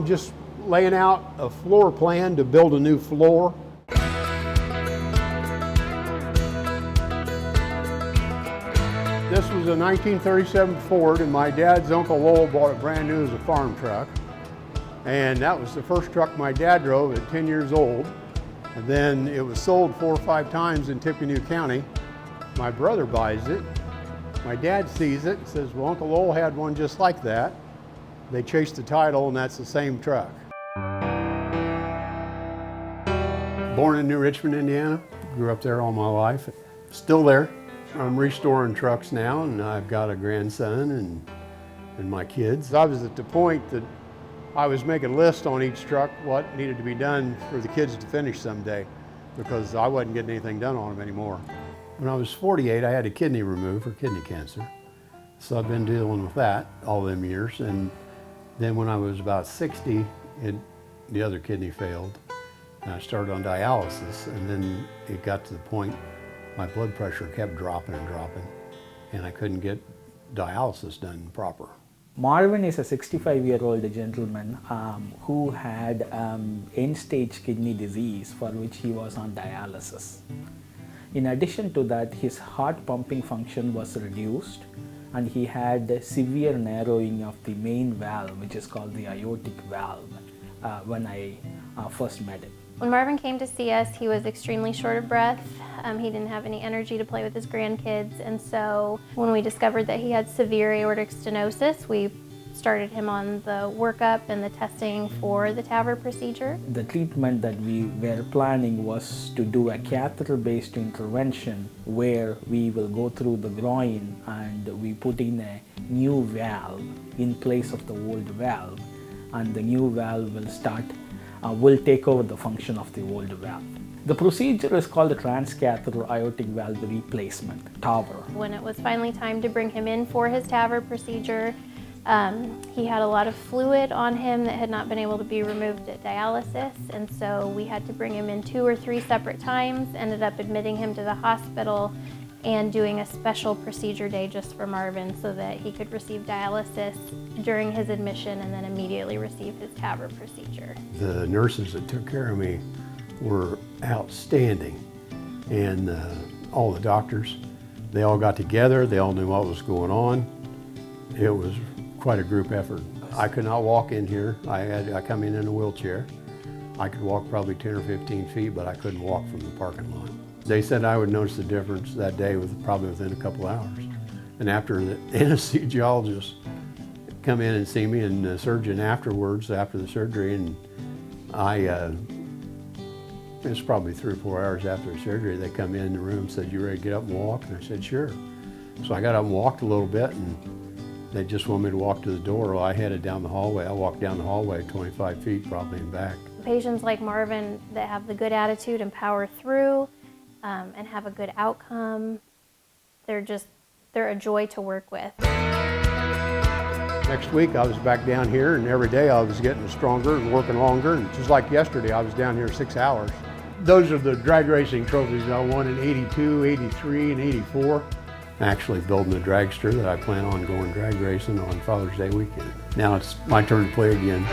just laying out a floor plan to build a new floor. This was a 1937 Ford, and my dad's Uncle Lowell bought it brand new as a farm truck. And that was the first truck my dad drove at 10 years old. And then it was sold 4 or 5 times in Tippecanoe County. My brother buys it. My dad sees it and says, well, Uncle Lowell had one just like that. They chased the title, and that's the same truck. Born in New Richmond, Indiana. Grew up there all my life. Still there. I'm restoring trucks now, and I've got a grandson and my kids. I was at the point that I was making a list on each truck what needed to be done for the kids to finish someday, because I wasn't getting anything done on them anymore. When I was 48, I had a kidney removed for kidney cancer. So I've been dealing with that all them years. And then when I was about 60, the other kidney failed. And I started on dialysis, and then it got to the point my blood pressure kept dropping and dropping, and I couldn't get dialysis done proper. Marvin is a 65-year-old gentleman who had end-stage kidney disease for which he was on dialysis. In addition to that, his heart pumping function was reduced, and he had severe narrowing of the main valve, which is called the aortic valve, when I first met him. When Marvin came to see us, he was extremely short of breath. He didn't have any energy to play with his grandkids, and so when we discovered that he had severe aortic stenosis, we started him on the workup and the testing for the TAVR procedure. The treatment that we were planning was to do a catheter-based intervention where we will go through the groin and we put in a new valve in place of the old valve, and the new valve will take over the function of the old valve. The procedure is called the transcatheter aortic valve replacement, TAVR. When it was finally time to bring him in for his TAVR procedure, he had a lot of fluid on him that had not been able to be removed at dialysis, and so we had to bring him in 2 or 3 separate times, ended up admitting him to the hospital and doing a special procedure day just for Marvin so that he could receive dialysis during his admission and then immediately receive his TAVR procedure. The nurses that took care of me were outstanding, and all the doctors, they all got together, they all knew what was going on. It was quite a group effort. I could not walk in here. I come in a wheelchair. I could walk probably 10 or 15 feet, but I couldn't walk from the parking lot. They said I would notice the difference that day probably within a couple hours. And after the anesthesiologist come in and see me, and the surgeon afterwards, after the surgery, and it was probably 3 or 4 hours after the surgery, they come in the room and said, "You ready to get up and walk?" And I said, "Sure." So I got up and walked a little bit, and they just wanted me to walk to the door. Well, I headed down the hallway. I walked down the hallway 25 feet probably and back. Patients like Marvin that have the good attitude and power through and have a good outcome, they're a joy to work with. Next week I was back down here, and every day I was getting stronger and working longer, and just like yesterday I was down here 6 hours. Those are the drag racing trophies I won in 82, 83, and 84. Actually building a dragster that I plan on going drag racing on Father's Day weekend. Now it's my turn to play again.